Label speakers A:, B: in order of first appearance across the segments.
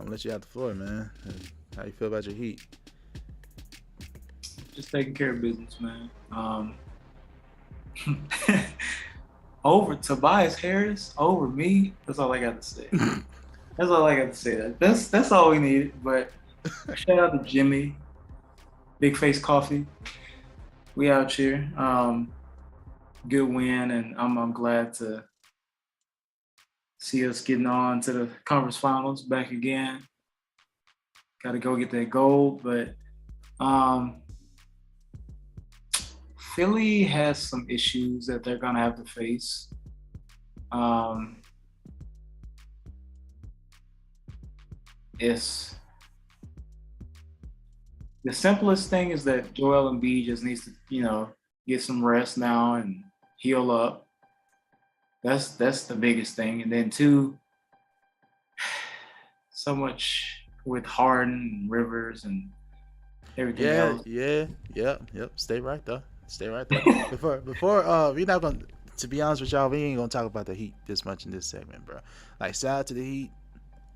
A: I'm gonna let you out the floor, man. How you feel about your Heat?
B: Just taking care of business, man. Over Tobias Harris, over me. That's all I got to say. That's all I got to say. That's all we needed. But shout out to Jimmy, Big Face Coffee. We out here. Good win, and I'm glad to see us getting on to the conference finals back again. Got to go get that gold, but Philly has some issues that they're gonna have to face. It's the simplest thing is that Joel Embiid just needs to, get some rest now and heal up. That's the biggest thing. And then two, so much with Harden and Rivers and everything else.
A: Yep. Stay right there. Before we're not gonna. To be honest with y'all, we ain't gonna talk about the Heat this much in this segment, bro. Like, shout out to the Heat.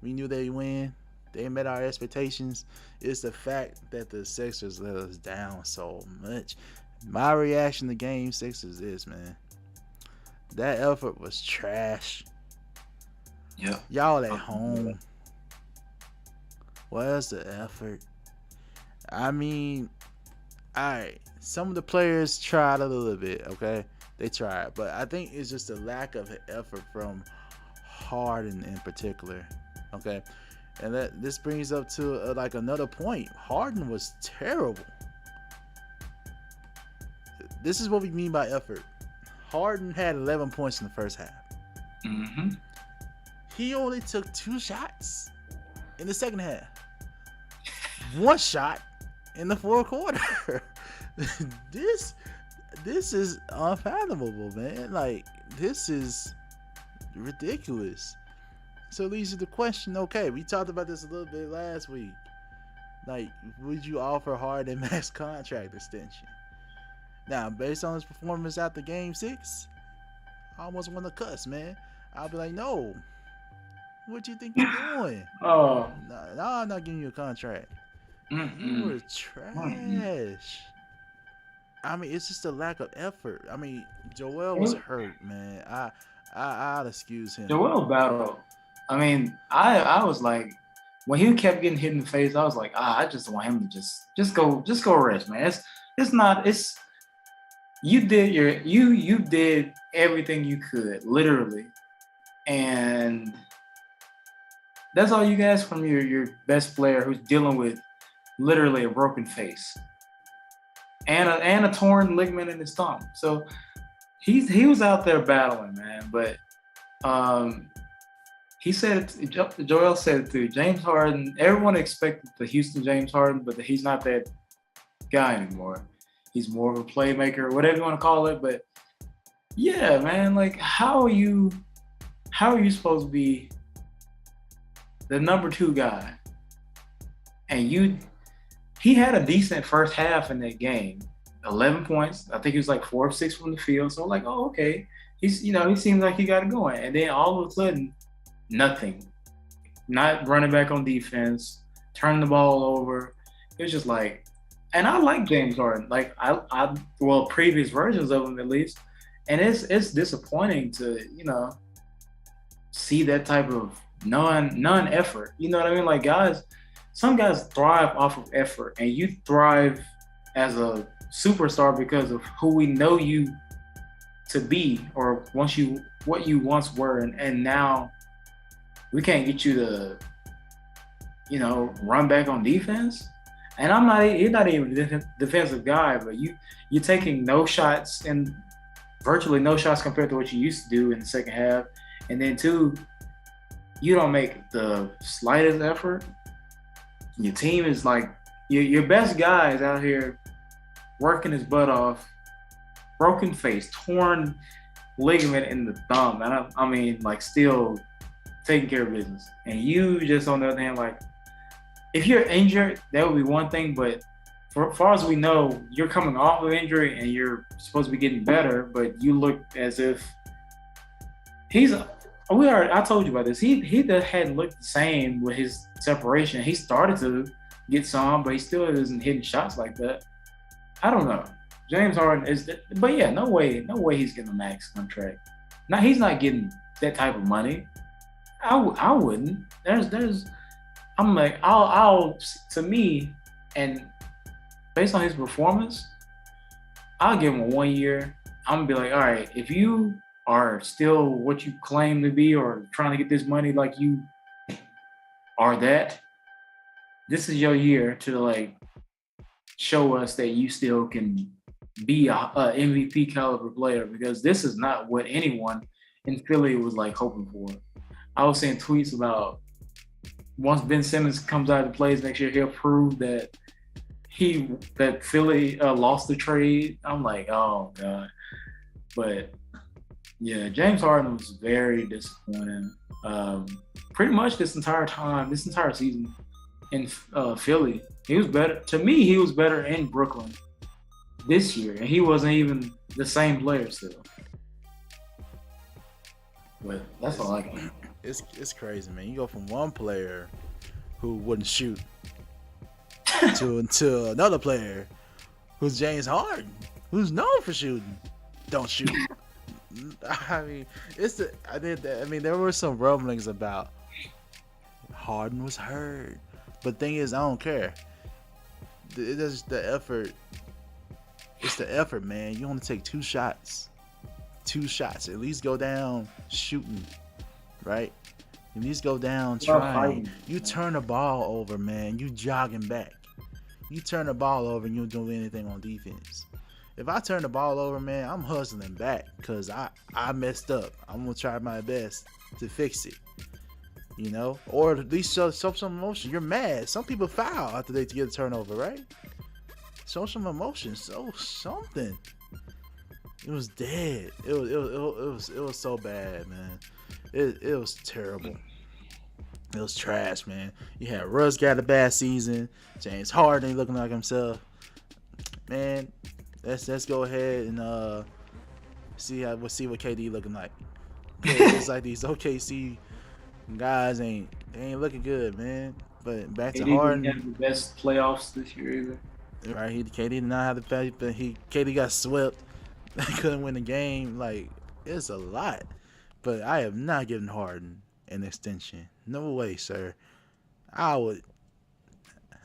A: We knew they'd win. They met our expectations. It's the fact that the Sixers let us down so much. My reaction to Game 6 is this, man. That effort was trash.
B: Yeah.
A: Y'all at home. Where's the effort? I mean, alright. Some of the players tried a little bit, okay? They tried. But I think it's just a lack of effort from Harden in particular. Okay? And this brings up to another point. Harden was terrible. This is what we mean by effort. Harden had 11 points in the first half.
B: Mm-hmm.
A: He only took 2 shots in the second half. 1 shot in the fourth quarter. This is unfathomable, man. Like, this is ridiculous. So leads to the question, okay, we talked about this a little bit last week. Like, would you offer Harden max contract extension? Now, based on his performance after Game 6, I almost want to cuss, man. I'll be like, no. What do you think you're doing?
B: Oh.
A: No, I'm not giving you a contract. You were trash. I mean, it's just a lack of effort. I mean, Joel was hurt, man. I'd excuse him.
B: Joel battled. I mean, I was like, when he kept getting hit in the face, I was like, I just want him to just go rest, man. You did everything you could, literally, and that's all you guys from your best player who's dealing with literally a broken face and a torn ligament in his thumb. So he was out there battling, man. But he said it, Joel said it too. James Harden. Everyone expected the Houston James Harden, but he's not that guy anymore. He's more of a playmaker, whatever you want to call it. But yeah, man, like how are you supposed to be the number 2 guy? And he had a decent first half in that game. 11 points. I think he was like 4 of 6 from the field. So like, oh, okay. He seems like he got it going. And then all of a sudden, nothing. Not running back on defense, turning the ball over. It was just like, and I like James Harden. Like well, previous versions of him at least. And it's disappointing to, see that type of non-effort. You know what I mean? Like some guys thrive off of effort, and you thrive as a superstar because of who we know you to be, or what you once were, and now we can't get you to, run back on defense. And you're not even a defensive guy, but you're taking no shots, and virtually no shots compared to what you used to do in the second half. And then 2, you don't make the slightest effort. Your team is like, your best guy is out here working his butt off, broken face, torn ligament in the thumb. And I mean, like, still taking care of business. And you just, on the other hand, like, if you're injured, that would be one thing. But as far as we know, you're coming off of injury and you're supposed to be getting better, but you look as if I told you about this. He hadn't looked the same with his separation. He started to get some, but he still isn't hitting shots like that. I don't know. James Harden is, but yeah, no way he's getting a max contract. Now he's not getting that type of money. I wouldn't. I'm like, I'll to me, and based on his performance, I'll give him a 1 year. I'm gonna be like, all right, if you are still what you claim to be or trying to get this money like you are that, this is your year to like show us that you still can be a MVP caliber player, because this is not what anyone in Philly was like hoping for. I was seeing tweets about once Ben Simmons comes out and plays next year, he'll prove that Philly lost the trade. I'm like, oh god. But yeah, James Harden was very disappointing. Pretty much this entire season in Philly. He was better. To me, he was better in Brooklyn this year, and he wasn't even the same player still. But that's all I can.
A: It's crazy, man. You go from one player who wouldn't shoot to another player who's James Harden, who's known for shooting, don't shoot. I mean, there were some rumblings about Harden was hurt, but thing is, I don't care. It's the effort. It's the effort, man. You want to take two shots. At least go down shooting, right? At least go down trying. You turn the ball over, man. You jogging back. You turn the ball over and you don't do anything on defense. If I turn the ball over, man, I'm hustling back because I messed up. I'm going to try my best to fix it. You know? Or at least show some emotion. You're mad. Some people foul after they get a turnover, right? Show some emotion. Show something. It was dead. It was so bad, man. It was terrible. It was trash, man. You had Russ got a bad season. James Harden ain't looking like himself. Man, let's go ahead and see what KD looking like. It's like these OKC guys ain't looking good, man. But back to Harden.
B: He didn't have the best playoffs this year either.
A: Right, KD did not have the best, but KD got swept. Couldn't win the game. Like, it's a lot. But I have not given Harden an extension. No way, sir. I would.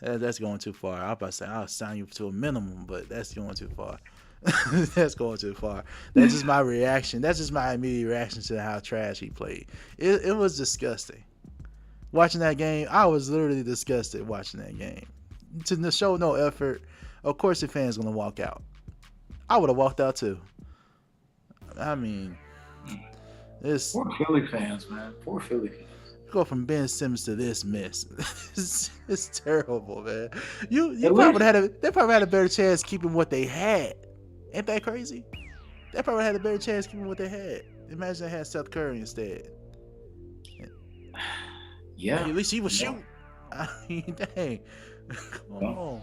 A: That's going too far. I was about to say I'll sign you to a minimum, but that's going too far. That's going too far. That's just my reaction. That's just my immediate reaction to how trash he played. It was disgusting. Watching that game, I was literally disgusted watching that game. To show no effort, of course the fans gonna walk out. I would have walked out too. I mean, it's
B: poor Philly fans, man. Poor Philly fans.
A: Go from Ben Simmons to this mess. It's terrible, man. They probably had a better chance keeping what they had. Ain't that crazy? They probably had a better chance keeping what they had. Imagine they had Seth Curry instead.
B: Yeah.
A: At least he was shooting. I mean, dang. Come on.